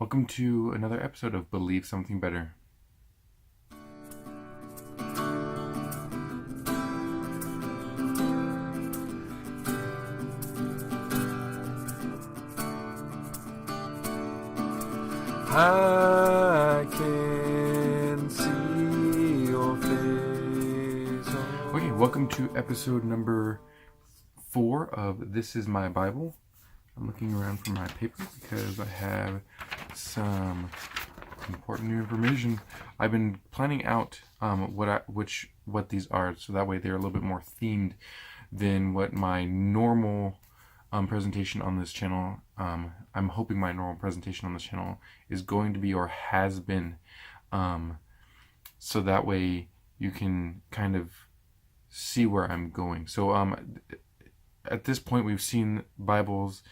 Welcome to another episode of Believe Something Better. I can see your face. Okay, welcome to episode number 4 of This Is My Bible. I'm looking around for my paper because I have some important new information. I've been planning out what these are, so that way they're a little bit more themed than what my normal presentation on this channel. I'm hoping my normal presentation on this channel is going to be or has been, so that way you can kind of see where I'm going. So at this point we've seen Bibles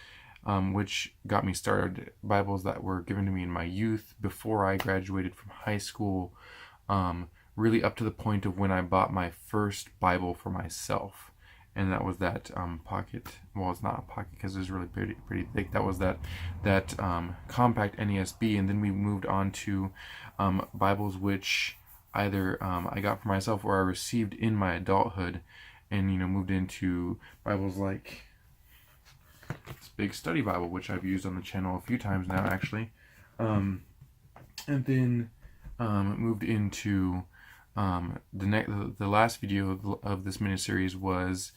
which got me started, Bibles that were given to me in my youth before I graduated from high school, really up to the point of when I bought my first Bible for myself. And that was that pocket. Well, it's not a pocket because it's really pretty thick. That was that compact NESB, and then we moved on to Bibles which either I got for myself or I received in my adulthood, and moved into Bibles like this big Study Bible, which I've used on the channel a few times now, actually, and then moved into the last video of this mini series was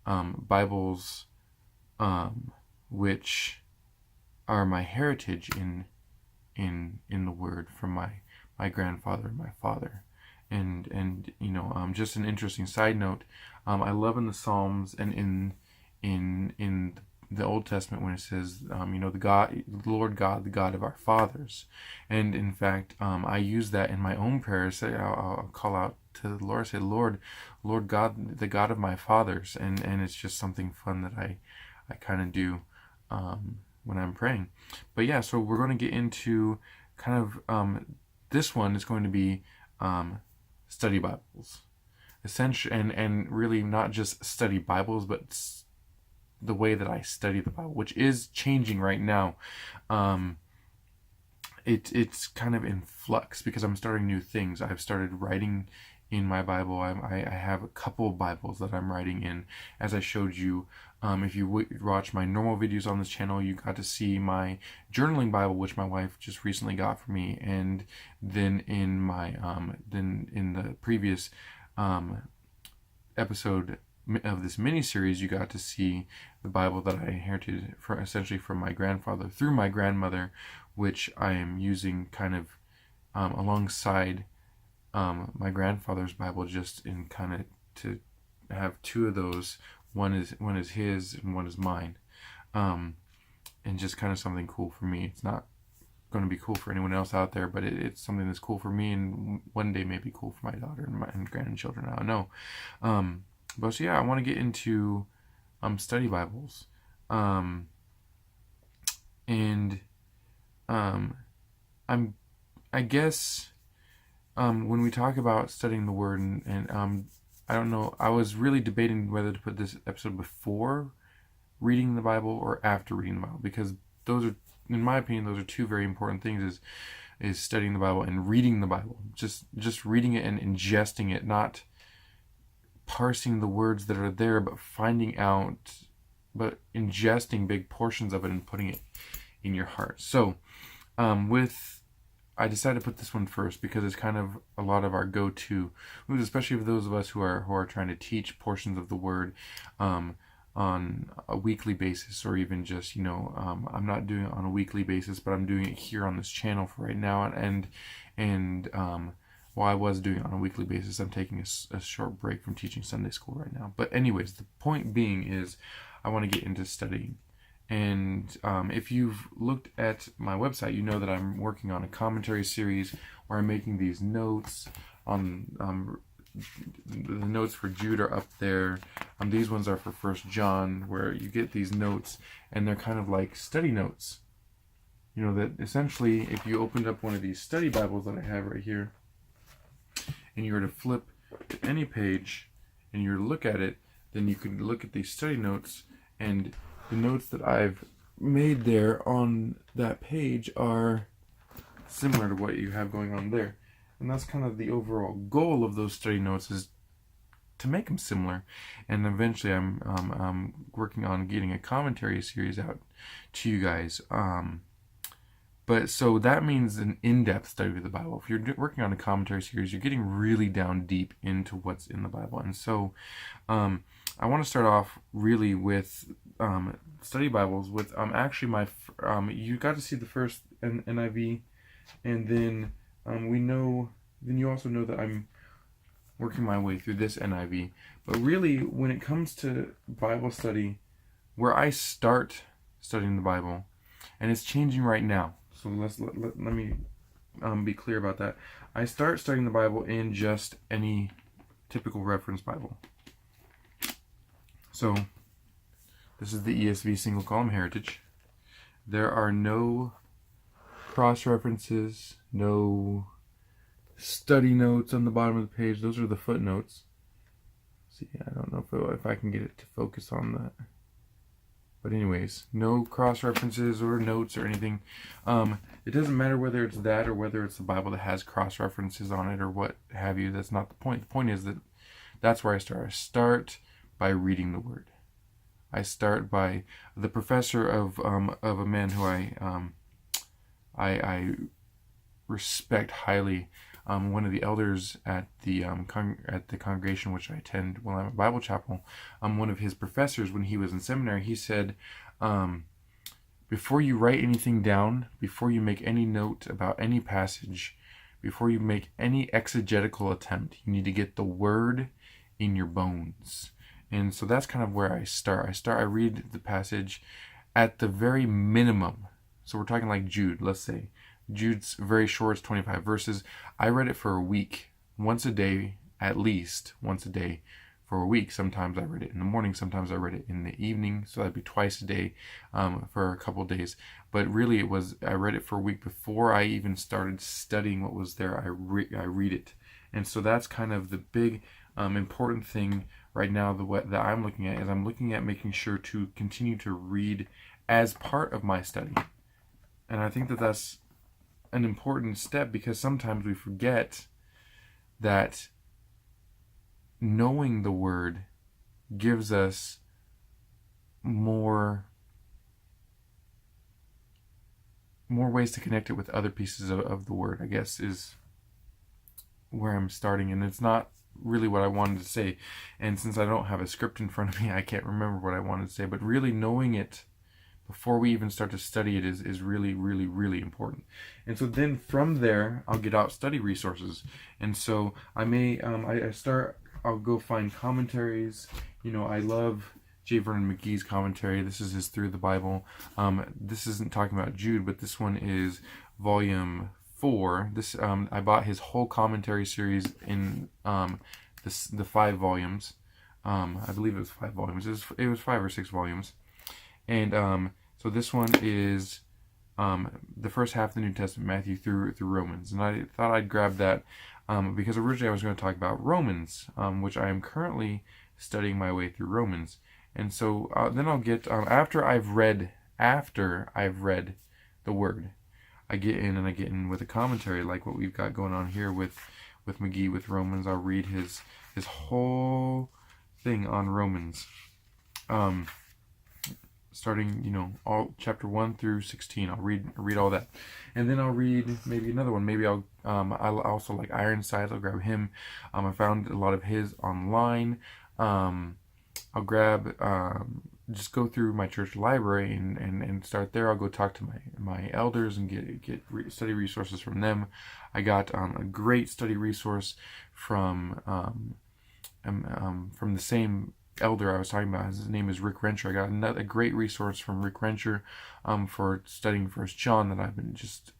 Bibles which are my heritage in the Word from my grandfather and my father. And just an interesting side note, I love in the Psalms and in the Old Testament when it says the Lord God, the God of our fathers. And in fact, I use that in my own prayers. I'll call out to the Lord, say, Lord God, the God of my fathers. And it's just something fun that I kind of do when I'm praying. But yeah, so we're going to get into kind of this one is going to be study Bibles, essentially, and really not just study Bibles, but the way that I study the Bible, which is changing right now. It's kind of in flux because I'm starting new things. I've started writing in my Bible. I have a couple of Bibles that I'm writing in, as I showed you. If you watch my normal videos on this channel, you got to see my journaling Bible, which my wife just recently got for me, and then in my then in the previous episode of this mini series, you got to see the Bible that I inherited essentially from my grandfather through my grandmother, which I am using kind of alongside my grandfather's Bible, just in kind of to have two of those. One is his and one is mine, and just kind of something cool for me. It's not going to be cool for anyone else out there, but it's something that's cool for me, and one day may be cool for my daughter and grandchildren. I don't know. But so yeah, I want to get into study Bibles, and I guess when we talk about studying the Word, and I don't know, I was really debating whether to put this episode before reading the Bible or after reading the Bible, because those are, in my opinion, those are two very important things: is studying the Bible and reading the Bible. Just reading it and ingesting it, not parsing the words that are there, but ingesting big portions of it and putting it in your heart. So I decided to put this one first because it's kind of a lot of our go-to, especially for those of us who are trying to teach portions of the Word on a weekly basis, or even just I'm not doing it on a weekly basis, but I'm doing it here on this channel for right now, and while I was doing it on a weekly basis, I'm taking a short break from teaching Sunday school right now. But anyways, the point being is I want to get into studying. And if you've looked at my website, you know that I'm working on a commentary series where I'm making these notes on the notes for Jude are up there. These ones are for 1 John, where you get these notes, and they're kind of like study notes. That essentially, if you opened up one of these study Bibles that I have right here, and you were to flip to any page and you were to look at it, then you could look at these study notes, and the notes that I've made there on that page are similar to what you have going on there. And that's kind of the overall goal of those study notes, is to make them similar. And eventually I'm working on getting a commentary series out to you guys. But so that means an in-depth study of the Bible. If you're working on a commentary series, you're getting really down deep into what's in the Bible. And so I want to start off really with study Bibles with actually my you got to see the first NIV, and then you also know that I'm working my way through this NIV. But really, when it comes to Bible study, where I start studying the Bible, and it's changing right now. So let me be clear about that. I start studying the Bible in just any typical reference Bible. So this is the ESV single column heritage. There are no cross references, no study notes on the bottom of the page. Those are the footnotes. See, I don't know if I can get it to focus on that. But anyways, no cross references or notes or anything. It doesn't matter whether it's that or whether it's the Bible that has cross references on it or what have you. That's not the point. The point is that that's where I start. I start by reading the Word. I start by the professor of a man who I respect highly. One of the elders at the congregation which I attend while I'm at Bible chapel, one of his professors when he was in seminary, he said, before you write anything down, before you make any note about any passage, before you make any exegetical attempt, you need to get the Word in your bones. And so that's kind of where I start. I read the passage at the very minimum. So we're talking like Jude, let's say. Jude's very short, it's 25 verses. I read it for a week, once a day, at least once a day for a week. Sometimes I read it in the morning, sometimes I read it in the evening, so that'd be twice a day for a couple of days. But really I read it for a week before I even started studying what was there. I read it. And so that's kind of the big important thing right now that I'm looking at, is I'm looking at making sure to continue to read as part of my study. And I think that that's an important step, because sometimes we forget that knowing the Word gives us more ways to connect it with other pieces of the Word, I guess, is where I'm starting. And it's not really what I wanted to say, and since I don't have a script in front of me, I can't remember what I wanted to say. But really knowing it before we even start to study it is really, really, really important. And so then from there, I'll get out study resources. And so I'll go find commentaries. I love J. Vernon McGee's commentary. This is his Through the Bible. This isn't talking about Jude, but this one is volume 4. I bought his whole commentary series in the 5 volumes. I believe it was 5 volumes. It was 5 or 6 volumes. And so this one is the first half of the New Testament, Matthew through Romans. And I thought I'd grab that because originally I was going to talk about Romans, which I am currently studying my way through Romans. And so then I'll get, after I've read the Word, I get in with a commentary like what we've got going on here with McGee with Romans. I'll read his whole thing on Romans. Starting, all chapter 1 through 16, I'll read all that, and then I'll read maybe another one. Maybe I'll also like Ironsides. I'll grab him. I found a lot of his online. I'll grab just go through my church library and start there. I'll go talk to my elders and get study resources from them. I got a great study resource from the same elder I was talking about. His name is Rick Rencher. I got a great resource from Rick Rencher for studying 1 John that I've been just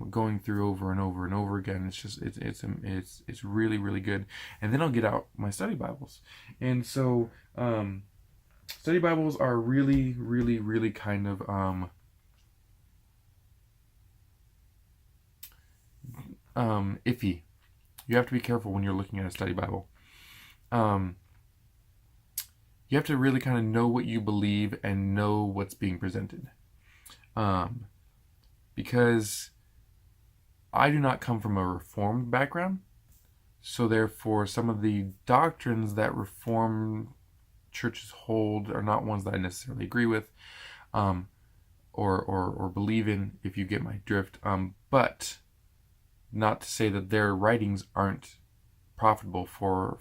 going through over and over and over again. It's really, really good. And then I'll get out my study Bibles. And so study Bibles are really, really, really kind of iffy. You have to be careful when you're looking at a study Bible. You have to really kind of know what you believe and know what's being presented. Because I do not come from a Reformed background, so therefore some of the doctrines that Reformed churches hold are not ones that I necessarily agree with, or believe in, if you get my drift. But not to say that their writings aren't profitable for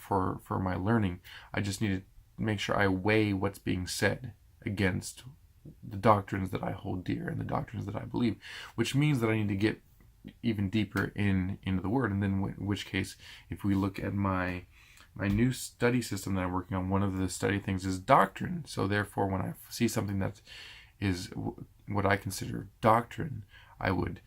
my learning. I just need to make sure I weigh what's being said against the doctrines that I hold dear and the doctrines that I believe, which means that I need to get even deeper into the Word. And then in which case, if we look at my new study system that I'm working on, one of the study things is doctrine. So therefore, when I see something that is what I consider doctrine, I would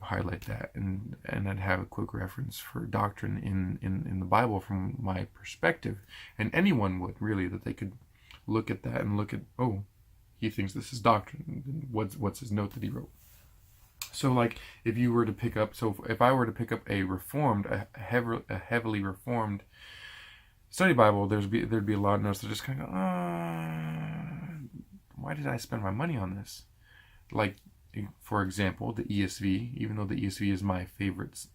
highlight that, and I'd have a quick reference for doctrine in the Bible from my perspective. And anyone would, really, that they could look at that and look at, oh, he thinks this is doctrine. What's his note that he wrote? So, like, if you were to pick up, if I were to pick up a heavily reformed study Bible, there'd be a lot of notes that just kind of go, why did I spend my money on this? Like, for example, the ESV. Even though the ESV is my favorite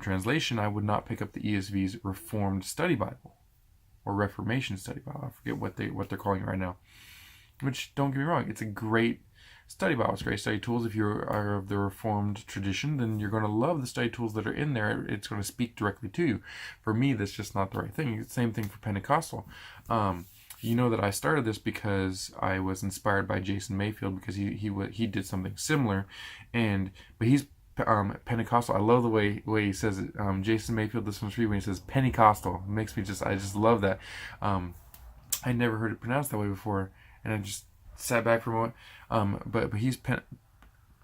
translation, I would not pick up the ESV's Reformed Study Bible or Reformation Study Bible. I forget what they're calling it right now. Which, don't get me wrong, it's a great study Bible. It's great study tools. If you are of the Reformed tradition, then you're going to love the study tools that are in there. It's going to speak directly to you. For me, that's just not the right thing. It's the same thing for Pentecostal. You know that I started this because I was inspired by Jason Mayfield, because he did something similar, but he's Pentecostal. I love the way he says it. Jason Mayfield, this one's for you, when he says Pentecostal. It makes me I just love that. I never heard it pronounced that way before, and I just sat back for a moment. But he's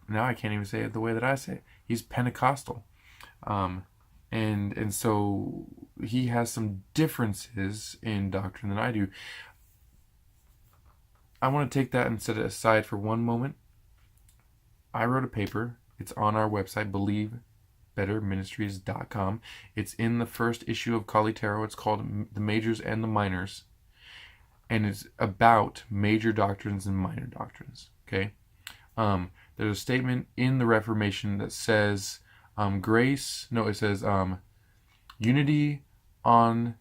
now I can't even say it the way that I say it. He's Pentecostal. And so he has some differences in doctrine than I do. I want to take that and set it aside for one moment. I wrote a paper. It's on our website, Ministries.com. It's in the first issue of Kali Tarot. It's called The Majors and the Minors. And it's about major doctrines and minor doctrines. Okay? There's a statement in the Reformation that says it says unity on,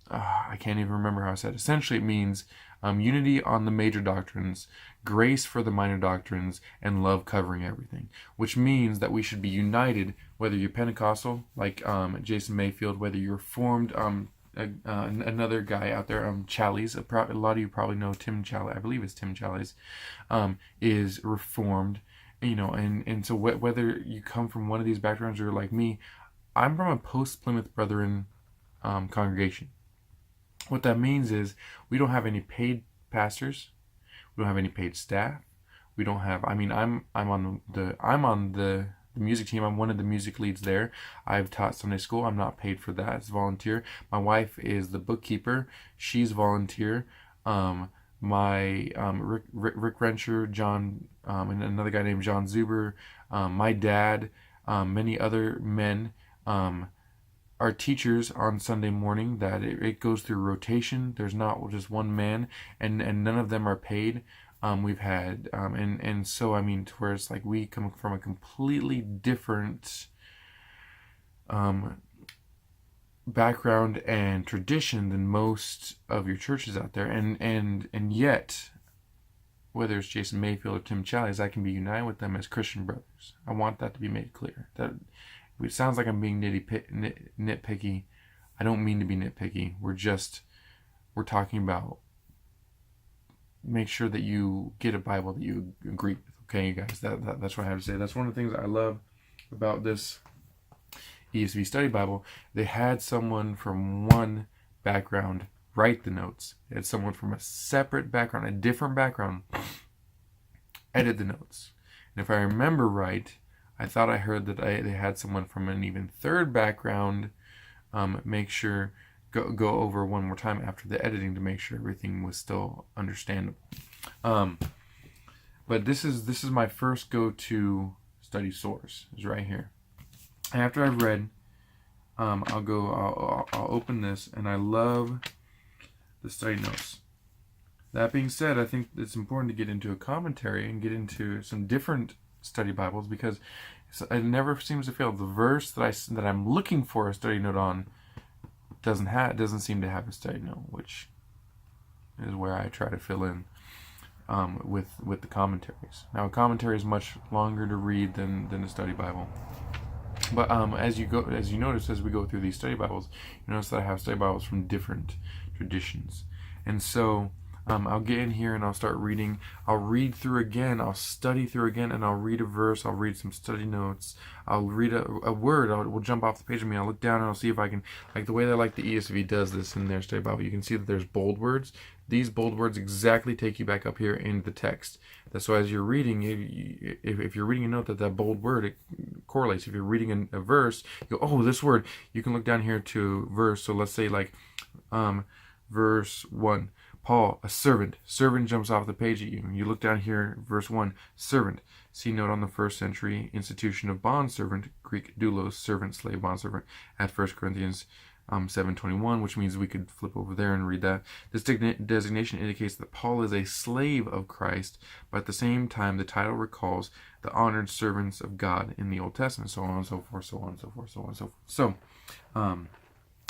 I can't even remember how I said it. Essentially it means unity on the major doctrines, grace for the minor doctrines, and love covering everything. Which means that we should be united, whether you're Pentecostal, like Jason Mayfield, whether you're Reformed, another guy out there, Challies, a lot of you probably know Tim Challies, I believe it's Tim Challies, is Reformed. And so whether you come from one of these backgrounds or like me, I'm from a post-Plymouth Brethren congregation. What that means is we don't have any paid pastors, we don't have any paid staff, we don't have. I'm on the music team. I'm one of the music leads there. I've taught Sunday school. I'm not paid for that. It's volunteer. My wife is the bookkeeper. She's volunteer. My Rick Rencher, John, and another guy named John Zuber, my dad, many other men are teachers on Sunday morning. That it goes through rotation. There's not just one man, and none of them are paid. We've had and so to where it's like we come from a completely different background and tradition than most of your churches out there, and yet, whether it's Jason Mayfield or Tim Challies, I can be united with them as Christian brothers. I want that to be made clear. That it sounds like I'm being nitpicky. I don't mean to be nitpicky. We're talking about, make sure that you get a Bible that you agree with. Okay, you guys, that's what I have to say. That's one of the things I love about this ESV Study Bible. They had someone from one background write the notes. They had someone from a separate background, a different background, edit the notes. And if I remember right, I thought I heard that they had someone from an even third background make sure, go over one more time after the editing to make sure everything was still understandable. But this is my first go-to study source, is right here. And after I've read, I'll open this, and I love the study notes. That being said, I think it's important to get into a commentary and get into some different study Bibles because it never seems to fail. The verse that I'm looking for a study note on doesn't seem to have a study note, which is where I try to fill in with the commentaries. Now, a commentary is much longer to read than a study Bible. But as you notice as we go through these study Bibles, you notice that I have study Bibles from different traditions, and so I'll get in here and I'll start reading. I'll read through again. I'll study through again, and I'll read a verse. I'll read some study notes. I'll read a word. Will jump off the page of me. I'll look down and I'll see if I can, like the way that the ESV does this in their study Bible. You can see that there's bold words. These bold words exactly take you back up here into the text. So as you're reading, if you're reading a note that bold word, it correlates. If you're reading a verse, you go, oh, this word. You can look down here to verse. So let's say verse 1. Paul, a servant. Servant jumps off the page at you. You look down here, verse 1, servant. See note on the first century institution of bondservant, Greek doulos, servant, slave, bondservant, at 1 Corinthians 7:21, which means we could flip over there and read that. This designation indicates that Paul is a slave of Christ, but at the same time, the title recalls the honored servants of God in the Old Testament, so on and so forth, so on and so forth, so on and so forth. So,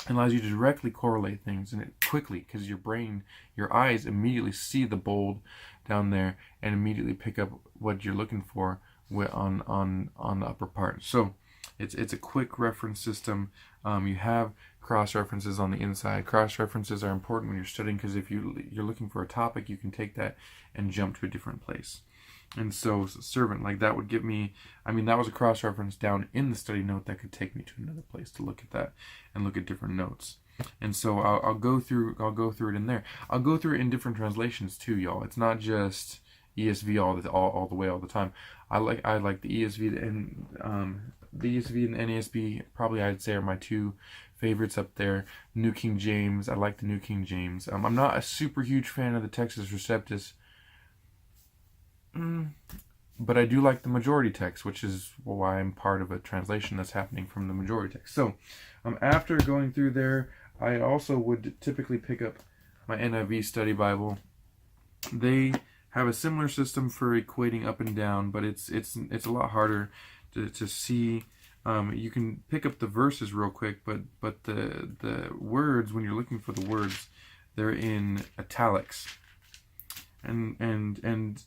it allows you to directly correlate things, and it quickly, because your eyes immediately see the bold down there and immediately pick up what you're looking for on the upper part. So it's a quick reference system. You have cross references on the inside. Cross references are important when you're studying, because if you're looking for a topic, you can take that and jump to a different place. And so servant, that would give me, that was a cross-reference down in the study note that could take me to another place to look at that and look at different notes. And so I'll go through it in there. I'll go through it in different translations too, y'all. It's not just ESV all the way all the time. I like the ESV and the ESV and the NASB probably I'd say are my two favorites up there. New King James, I like the New King James. I'm not a super huge fan of the Textus Receptus. But I do like the majority text, which is why I'm part of a translation that's happening from the majority text. So, after going through there, I also would typically pick up my NIV study Bible. They have a similar system for equating up and down, but it's a lot harder to see. You can pick up the verses real quick, but the words, when you're looking for the words, they're in italics, and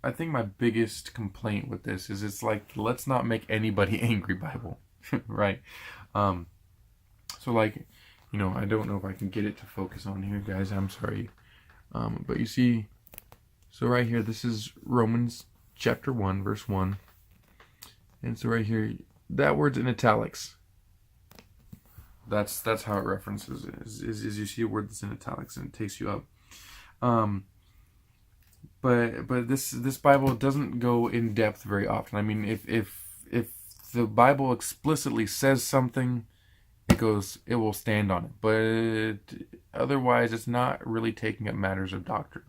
I think my biggest complaint with this is it's let's not make anybody angry Bible, right? So I don't know if I can get it to focus on here, guys. I'm sorry. But you see, so right here, this is Romans chapter 1, verse 1. And so right here, that word's in italics. That's how it references it, is you see a word that's in italics and it takes you up. But this Bible doesn't go in depth very often. If the Bible explicitly says something, it will stand on it. But otherwise, it's not really taking up matters of doctrine.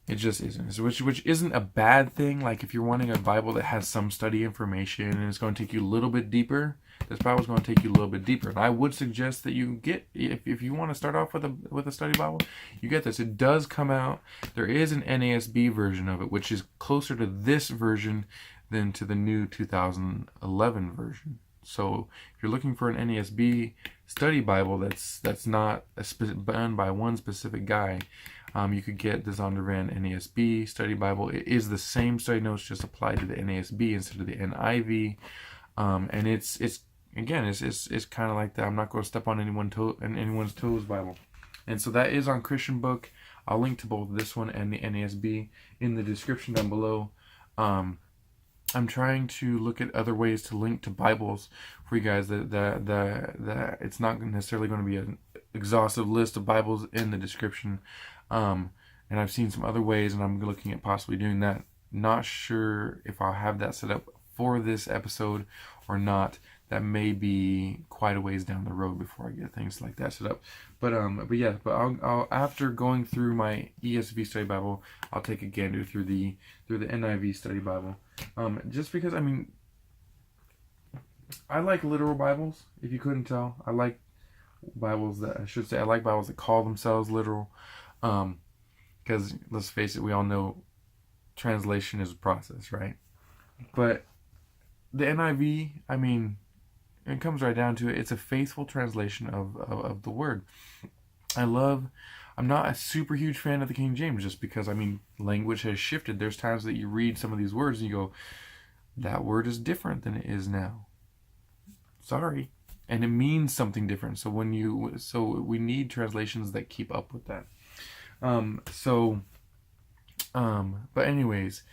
It just isn't. Which isn't a bad thing. If you're wanting a Bible that has some study information and it's going to take you a little bit deeper, this Bible is going to take you a little bit deeper. And I would suggest that you get, if you want to start off with a study Bible, you get this. It does come out. There is an NASB version of it, which is closer to this version than to the new 2011 version. So if you're looking for an NASB study Bible that's not done by one specific guy, you could get the Zondervan NASB study Bible. It is the same study notes, just applied to the NASB instead of the NIV. And it's kind of like that. I'm not going to step on anyone's toes Bible. And so that is on Christian Book. I'll link to both this one and the NASB in the description down below. I'm trying to look at other ways to link to Bibles for you guys that it's not necessarily going to be an exhaustive list of Bibles in the description. And I've seen some other ways, and I'm looking at possibly doing that. Not sure if I'll have that set up for this episode or not. That may be quite a ways down the road before I get things like that set up. But I'll after going through my ESV study Bible, I'll take a gander through the NIV study Bible. Just because I like literal Bibles. If you couldn't tell, I like Bibles that call themselves literal. Because let's face it, we all know translation is a process, right? But the NIV, I mean, it comes right down to it. It's a faithful translation of the word. I'm not a super huge fan of the King James just because, I mean, language has shifted. There's times that you read some of these words and you go, that word is different than it is now. Sorry. And it means something different. So we need translations that keep up with that. But anyways,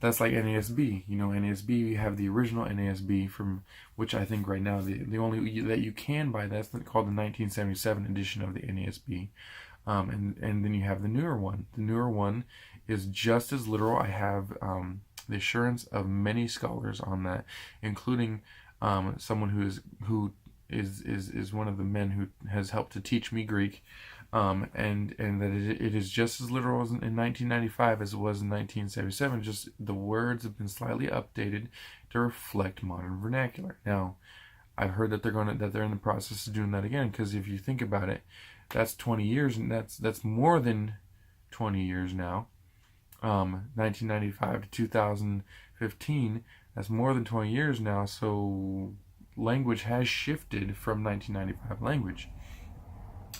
that's like NASB. You know, NASB, you have the original NASB from which I think right now the only that you can buy, that's called the 1977 edition of the NASB. And then you have the newer one. The newer one is just as literal. I have the assurance of many scholars on that, including someone who is one of the men who has helped to teach me Greek, and that it is just as literal as in 1995 as it was in 1977. Just the words have been slightly updated to reflect modern vernacular. Now, I've heard that they're in the process of doing that again, because if you think about it, that's 20 years, and that's more than 20 years now. 1995 to 2015, that's more than 20 years now. So language has shifted from 1995 language.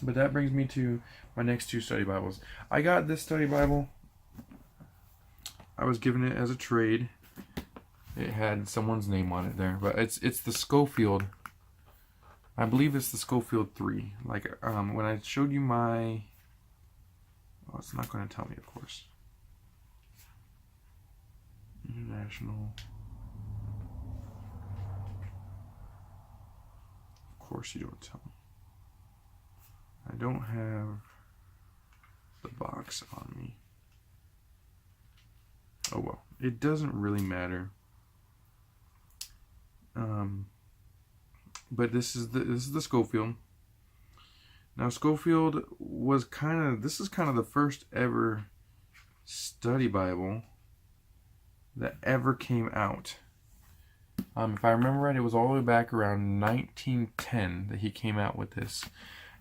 But that brings me to my next two study Bibles. I got this study Bible. I was given it as a trade. It had someone's name on it there, but it's the Schofield. I believe it's the Schofield 3. Like when I showed you my, well, it's not going to tell me, of course. International. Of course you don't tell me. I don't have the box on me. Oh well, it doesn't really matter. But this is the Schofield. Now Schofield was this is kind of the first ever study Bible that ever came out. If I remember right, it was all the way back around 1910 that he came out with this.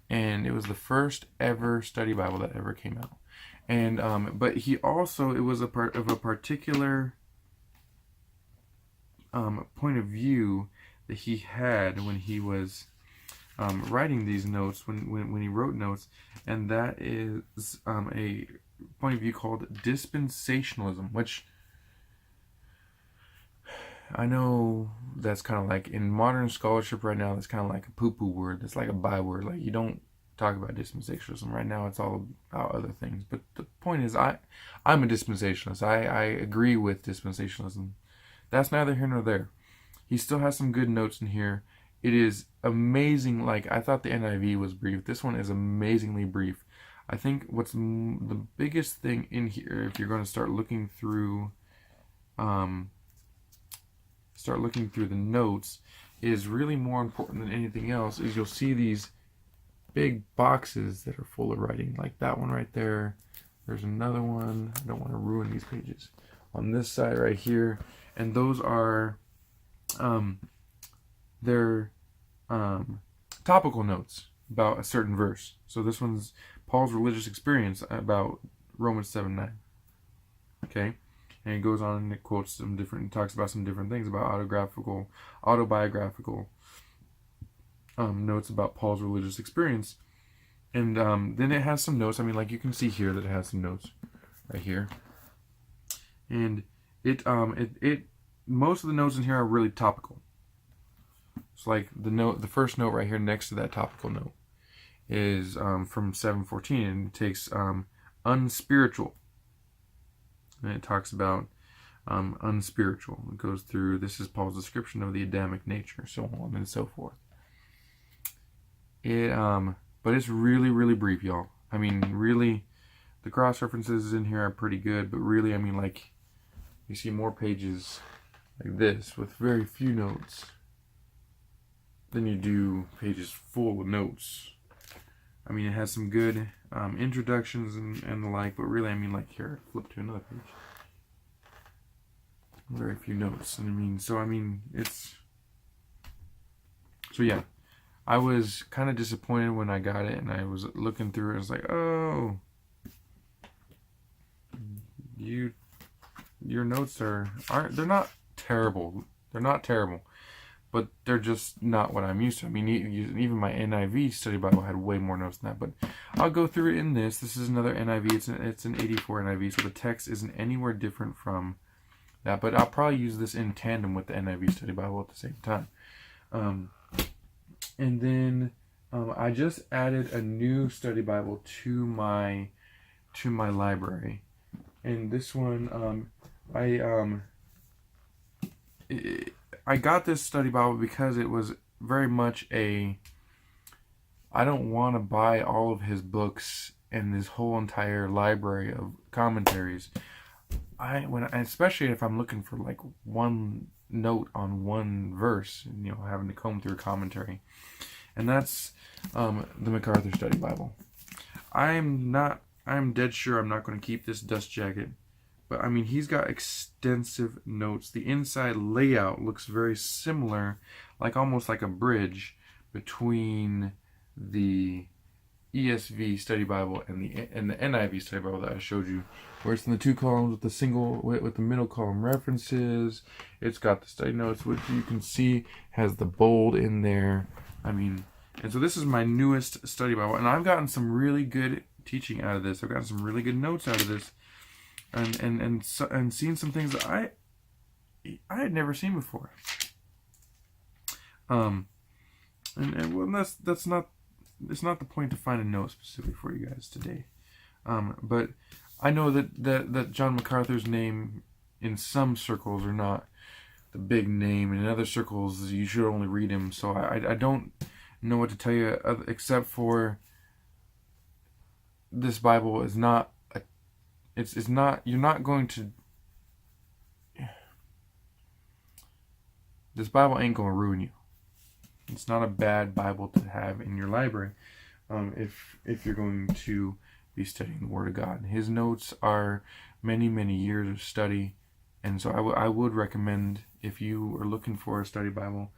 And it was the first ever study Bible that ever came out. And but he also, it was a part of a particular point of view that he had when he was writing these notes, when he wrote notes, and that is a point of view called dispensationalism, which I know that's kind of like in modern scholarship right now, that's kind of like a poo-poo word. It's like a byword. Like, you don't talk about dispensationalism. Right now it's all about other things. But the point is, I'm a dispensationalist. I agree with dispensationalism. That's neither here nor there. He still has some good notes in here. It is amazing. Like, I thought the NIV was brief. This one is amazingly brief. I think what's the biggest thing in here, if you're going to start looking through the notes, is really more important than anything else, is you'll see these big boxes that are full of writing, like that one right there. There's another one. I don't want to ruin these pages. On this side right here, and those are they're topical notes about a certain verse. So this one's Paul's religious experience about Romans 7:9. Okay. And it goes on and it quotes talks about some different things about autobiographical notes about Paul's religious experience. And then it has some notes. I mean, like, you can see here that it has some notes right here. And it most of the notes in here are really topical. It's like the first note right here next to that topical note is from 7:14, and it takes unspiritual. And it talks about unspiritual. It goes through, this is Paul's description of the Adamic nature, so on and so forth. But it's really, really brief, y'all. I mean, really, the cross references in here are pretty good, but really, I mean, like, you see more pages like this with very few notes than you do pages full of notes. I mean, it has some good introductions and the like, but really, I mean, like, here, flip to another page. Very few notes. And I mean, so yeah, I was kind of disappointed when I got it, and I was looking through it. I was like, oh, your notes they're not terrible. They're not terrible, but they're just not what I'm used to. I mean, even my NIV study Bible had way more notes than that, but I'll go through it in this. This is another NIV. It's an 84 NIV, so the text isn't anywhere different from that, but I'll probably use this in tandem with the NIV study Bible at the same time. And then I just added a new study Bible to my library, and this one I got this study Bible because it was very much I don't want to buy all of his books and this whole entire library of commentaries. Especially if I'm looking for like one note on one verse, having to comb through a commentary. And that's the MacArthur Study Bible. I'm dead sure I'm not going to keep this dust jacket. But I mean, he's got extensive notes. The inside layout looks very similar, almost like a bridge between the ESV Study Bible and the NIV Study Bible that I showed you, where it's in the two columns with the middle column references. It's got the study notes, which you can see has the bold in there. I mean, and so this is my newest study Bible, and I've gotten some really good teaching out of this. I've gotten some really good notes out of this. And seen some things that I had never seen before. Well, that's not the point to find a note specifically for you guys today. But I know that John MacArthur's name in some circles are not the big name, and in other circles you should only read him. So I don't know what to tell you except for this Bible is not. It's not, you're not going to, this Bible ain't going to ruin you. It's not a bad Bible to have in your library if you're going to be studying the Word of God. His notes are many, many years of study, and so I would recommend, if you are looking for a study Bible,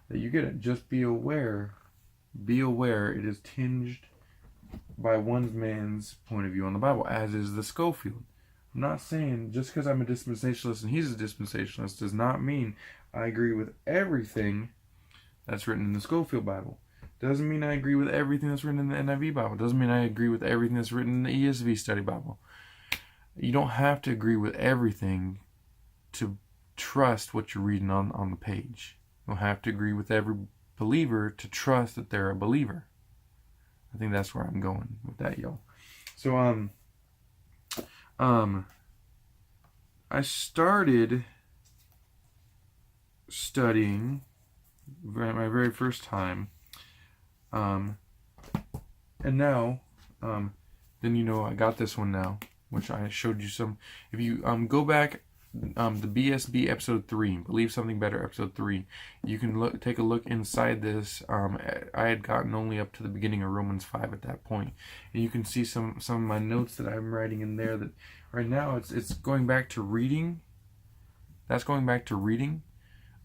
that you get it. Just be aware it is tinged by one man's point of view on the Bible, as is the Schofield. I'm not saying just because I'm a dispensationalist and he's a dispensationalist does not mean I agree with everything that's written in the Schofield Bible. Doesn't mean I agree with everything that's written in the NIV Bible. Doesn't mean I agree with everything that's written in the ESV Study Bible. You don't have to agree with everything to trust what you're reading on the page. You don't have to agree with every believer to trust that they're a believer. I think that's where I'm going with that, y'all. So, I started studying my very first time, and now, then I got this one now, which I showed you some. If you go back, the BSB episode 3, Believe Something Better episode 3, you can take a look inside this. I had gotten only up to the beginning of Romans 5 at that point, and you can see some of my notes that I'm writing in there. That right now it's going back to reading. That's going back to reading.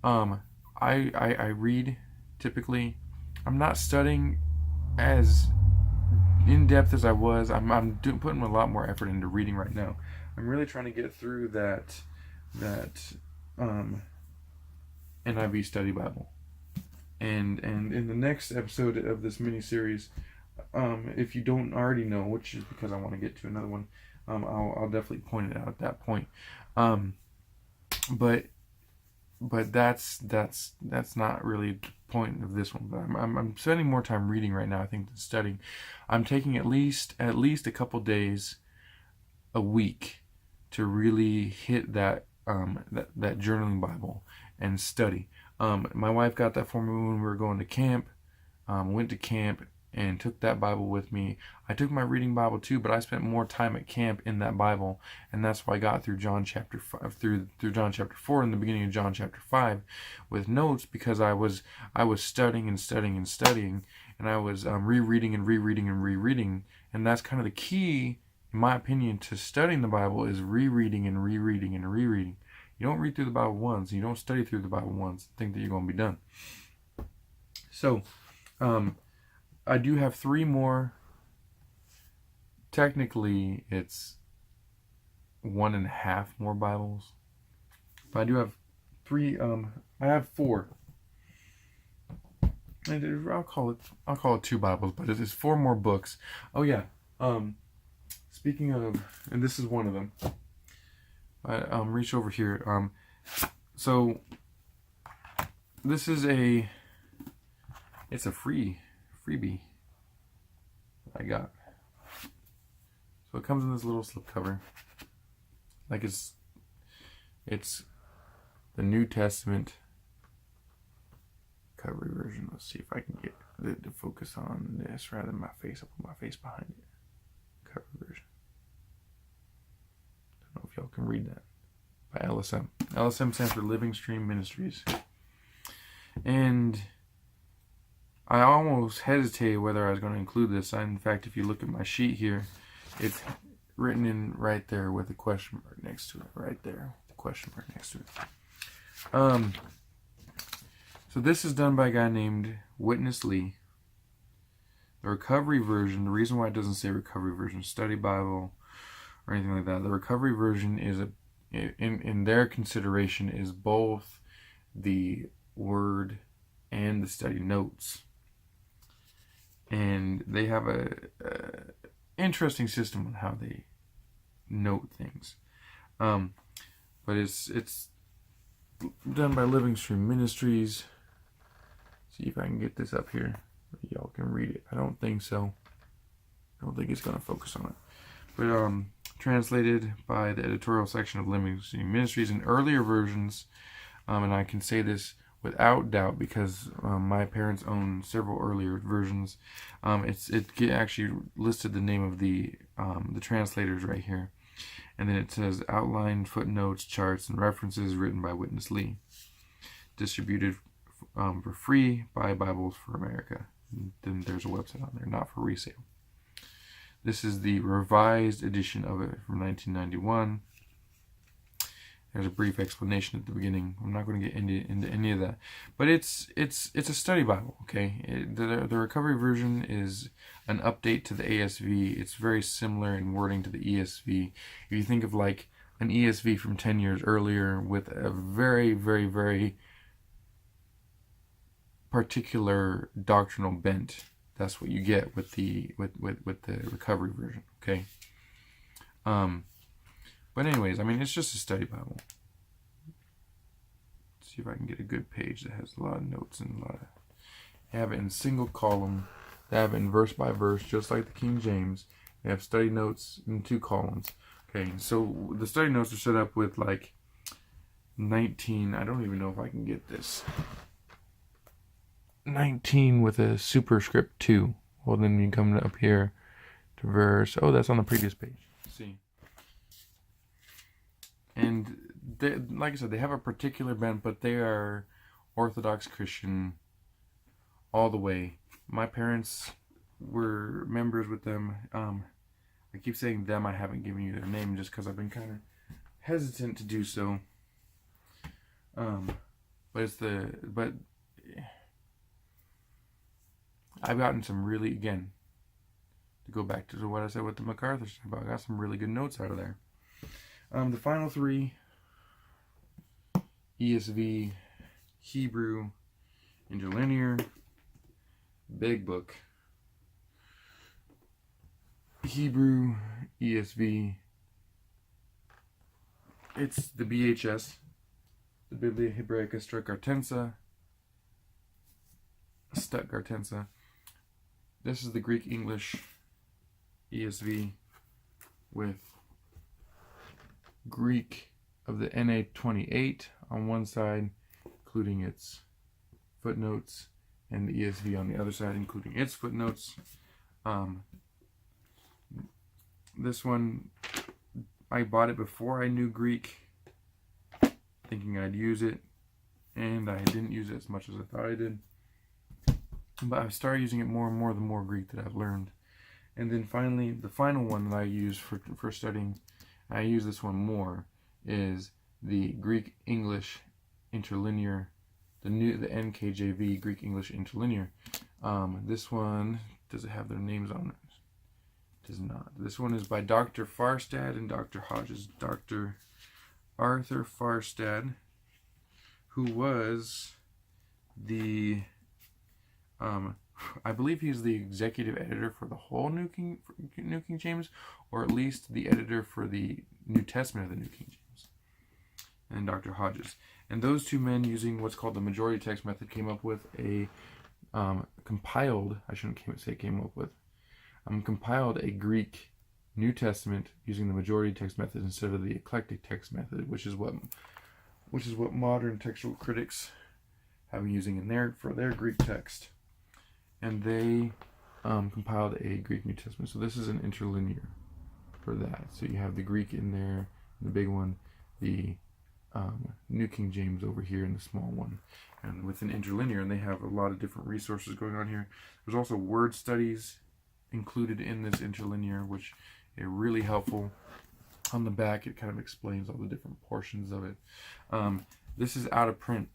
I read typically. I'm not studying as in depth as I was. I'm putting a lot more effort into reading right now. I'm really trying to get through that NIV Study Bible, and in the next episode of this mini series, if you don't already know, which is because I want to get to another one, I'll definitely point it out at that point. But that's not really the point of this one. But I'm spending more time reading right now, I think, than studying. I'm taking at least a couple days a week to really hit that journaling Bible and study. My wife got that for me when we were going to camp. Went to camp and took that Bible with me. I took my reading Bible too, but I spent more time at camp in that Bible, and that's why I got through John chapter 5, through John chapter 4 and the beginning of John chapter 5 with notes, because I was studying, and I was rereading, and that's kind of the key, in my opinion, to studying the Bible, is rereading. You don't read through the Bible once, you don't study through the Bible once and think that you're going to be done. So, I do have 3 more. Technically, it's 1.5 more Bibles. But I do have I have 4. I'll call it 2 Bibles, but it is 4 more books. Oh yeah. Speaking of, and this is one of them. Reach over here. So this is it's a freebie I got. So it comes in this little slipcover. Like it's the New Testament cover version. Let's see if I can get it to focus on this rather than my face. I'll put my face behind it. Cover version. I don't know if y'all can read that. By LSM. LSM stands for Living Stream Ministries. And I almost hesitated whether I was going to include this. In fact, if you look at my sheet here, it's written in right there with a question mark next to it. Right there. The question mark next to it. So this is done by a guy named Witness Lee. The recovery version, the reason why it doesn't say recovery version, Study Bible, or anything like that, the recovery version is in their consideration is both the word and the study notes. And they have a interesting system on how they note things. But it's done by Living Stream Ministries. See if I can get this up here. Y'all can read it. I don't think so. I don't think it's going to focus on it. But translated by the editorial section of Living Stream Ministries in earlier versions, and I can say this without doubt because my parents own several earlier versions. It actually listed the name of the translators right here, and then it says outline, footnotes, charts, and references written by Witness Lee, distributed for free by Bibles for America. And then there's a website on there, not for resale. This is the revised edition of it from 1991. There's a brief explanation at the beginning. I'm not going to get into any of that, but it's a study Bible. Okay, the recovery version is an update to the ASV. It's very similar in wording to the ESV. If you think of like an ESV from 10 years earlier with a very, very, very particular doctrinal bent, that's what you get with the recovery version. Okay. But anyways, I mean, it's just a study Bible. Let's see if I can get a good page that has a lot of notes and a lot of. They have it in single column. They have it in verse by verse, just like the King James. They have study notes in 2 columns. Okay, so the study notes are set up with like 19. I don't even know if I can get this. 19 with a superscript 2. Well, then you come up here to verse. Oh, that's on the previous page. Let's see. And they, like I said, they have a particular bent, but they are Orthodox Christian all the way. My parents were members with them. I keep saying them. I haven't given you their name just because I've been kind of hesitant to do so. But I've gotten some really, again, to go back to what I said with the MacArthur stuff, I got some really good notes out of there. The final 3, ESV, Hebrew, Interlinear, Big Book, Hebrew, ESV, it's the BHS, the Biblia Hebraica Stuttgartensa. This is the Greek English ESV with Greek of the NA 28 on one side, including its footnotes, and the ESV on the other side, including its footnotes. This one, I bought it before I knew Greek, thinking I'd use it, and I didn't use it as much as I thought I did. But I've started using it more and more the more Greek that I've learned. And then finally, the final one that I use for studying, I use this one more, is the Greek English Interlinear, the NKJV Greek English Interlinear. This one, does it have their names on it? It does not. This one is by Dr. Farstad and Dr. Hodges. Dr. Arthur Farstad who was the I believe he's the executive editor for the whole New King James, or at least the editor for the New Testament of the New King James, and Dr. Hodges. And those two men, using what's called the majority text method, came up with a compiled a Greek New Testament using the majority text method instead of the eclectic text method, which is what modern textual critics have been using for their Greek text. And they compiled a Greek New Testament. So this is an interlinear for that. So you have the Greek in there, the big one, the New King James over here in the small one, and with an interlinear. And they have a lot of different resources going on here. There's also word studies included in this interlinear, which are really helpful. On the back, it kind of explains all the different portions of it. This is out of print.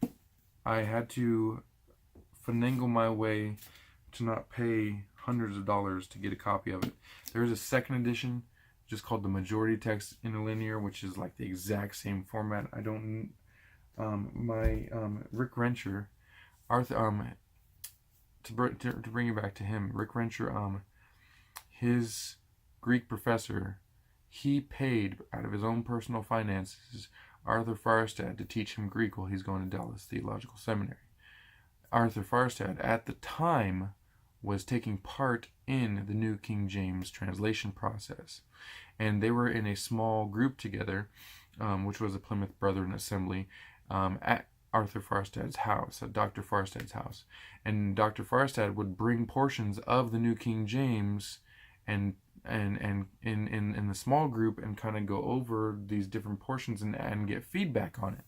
I had to finagle my way to not pay hundreds of dollars to get a copy of it. There is a second edition just called the Majority Text Interlinear, which is like the exact same format. I don't Rick Rencher, to bring it back to him, Rick Rencher, his Greek professor, he paid out of his own personal finances Arthur Farstad to teach him Greek while he's going to Dallas Theological Seminary. Arthur Farstad at the time was taking part in the New King James translation process, and they were in a small group together, which was the Plymouth Brethren Assembly, at Arthur Farstad's house, at Dr. Farstad's house. And Dr. Farstad would bring portions of the New King James and in the small group and kind of go over these different portions and get feedback on it,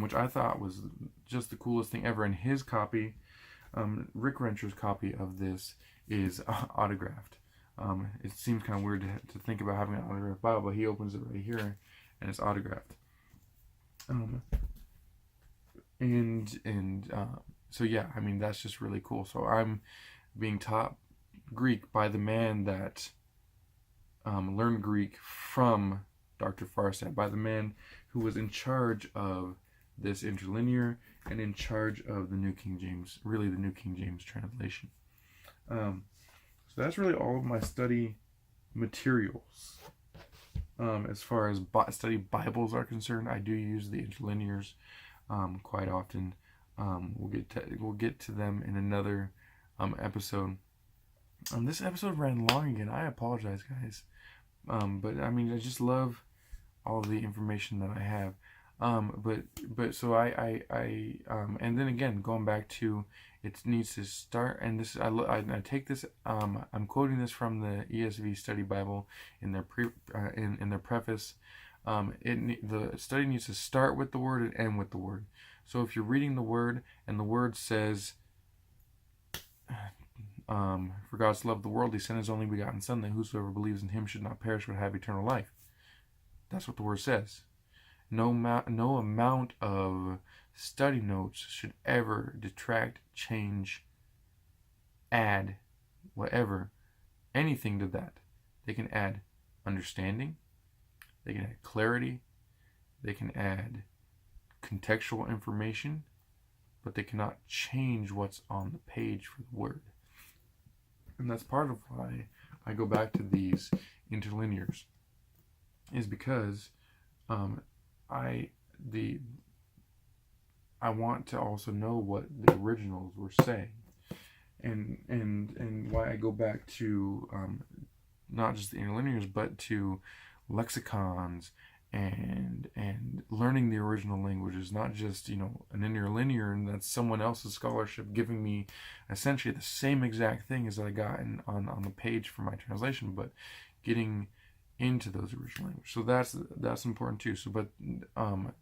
which I thought was just the coolest thing ever. And his copy, Rick Rencher's copy of this, is autographed. It seems kind of weird to think about having an autographed Bible, but he opens it right here and it's autographed. So yeah, I mean, that's just really cool. So I'm being taught Greek by the man that learned Greek from Dr. Farstad, by the man who was in charge of this interlinear and in charge of the New King James, really the New King James translation. So that's really all of my study materials. As far as study Bibles are concerned, I do use the interlinears quite often. We'll get to them in another episode. This episode ran long again. I apologize, guys. But I mean, I just love all the information that I have. But so I and then again, going back to, it needs to start, and this I take this, I'm quoting this from the ESV Study Bible in their in their preface. The study needs to start with the word and end with the word. So if you're reading the word and the word says, for God so loved the world, he sent his only begotten Son, that whosoever believes in him should not perish but have eternal life. That's what the word says. No amount of study notes should ever detract, change, add, whatever, anything to that. They can add understanding, they can add clarity, they can add contextual information, but they cannot change what's on the page for the word. And that's part of why I go back to these interlinears, is because I want to also know what the originals were saying, and why I go back to not just the interlinears, but to lexicons and learning the original languages, not just an interlinear and that's someone else's scholarship giving me essentially the same exact thing as I got on the page for my translation, but getting into those original languages. So that's important too. So but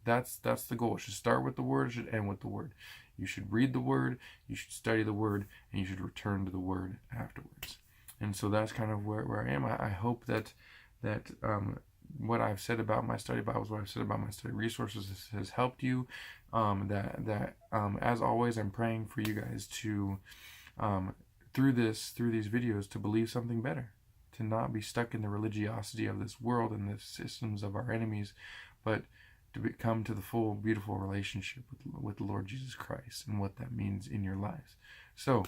that's the goal. It should start with the word, it should end with the word. You should read the word, you should study the word, and you should return to the word afterwards. And so that's kind of where I am. I hope that what I've said about my study Bibles, what I've said about my study resources has helped you. As always, I'm praying for you guys to through these videos to believe something better, to not be stuck in the religiosity of this world and the systems of our enemies, but come to the full, beautiful relationship with the Lord Jesus Christ and what that means in your lives. So,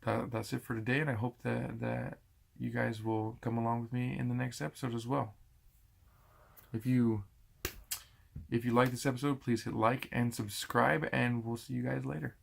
that's it for today, and I hope that you guys will come along with me in the next episode as well. If you like this episode, please hit like and subscribe, and we'll see you guys later.